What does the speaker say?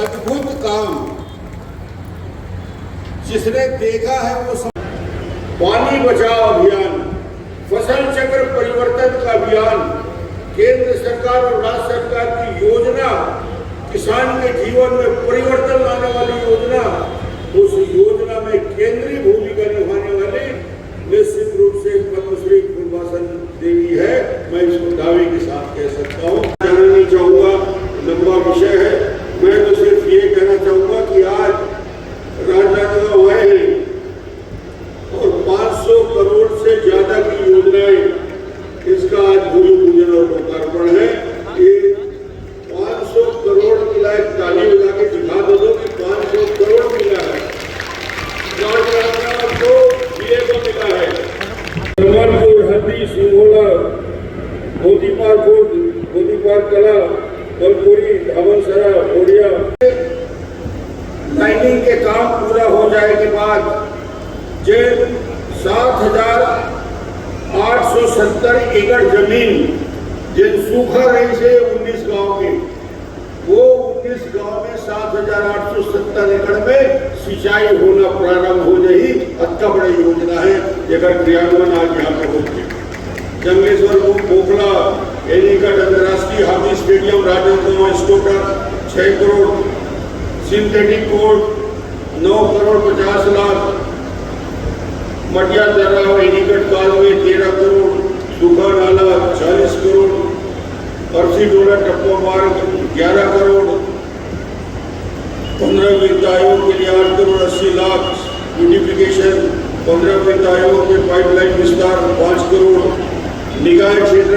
अद्भुत काम जिसने देखा है वो पानी बचाओ अभियान, फसल चक्र परिवर्तन का अभियान, केंद्र सरकार और राज्य सरकार की योजना, किसान के जीवन में परिवर्तन लाने वाली योजना, उस योजना में केंद्रीय भूमिका निभाने वाली निश्चित रूप से पद्मश्री फूलवासन देवी है। मैं इसको दावे के साथ कह सकता हूँ। कहना नहीं चाहूँगा, लंबा विषय है। मैं तो सिर्फ ये कहना चाहूँगा कि आज राजनांदगांव आए हैं और 500 करोड़ से ज्यादा की योजनाएं, इसका आज भूमि पूजन और लोकार्पण है। ये 500 करोड़ मिला है, ताली बजा के दिखा दो कि 500 करोड़ मिला है। राजनांदगांव को जिले को मिला है। जमालपुर, हल्दी, सिंघोला, मोतीपार कला, बलपुरी, धावनसरा, ओडिया। लाइनिंग के काम पूरा हो जाए के बाद जिन 7,870 एकड़ जमीन जिन सूखा रही से 19 गांव के, वो 19 गांव में 7,870 एकड़ में सिंचाई होना प्रारंभ हो जाए। अच्छा बड़ी योजना है जगह क्रियान्वयन आज यहाँ पे होती है। जंगलेश्वर पोखला एनीकट अंतर्राष्ट्रीय हॉकी स्टेडियम राजनांदगांव स्टोटर 6 करोड़, सिंथेटिक कोर्ट 9 करोड़ 50 लाख, मटिया तलाव एनीकट कालवे 13 करोड़, सूखा नाला 40 करोड़, परसी डोला टप्पा मार्ग 11 करोड़, 15 वित्त आयोग के लिए 8 करोड़ 80 लाख, ब्यूटिफिकेशन 15 वित्त आयोग के पाइपलाइन विस्तार 5 करोड़, निकाय क्षेत्र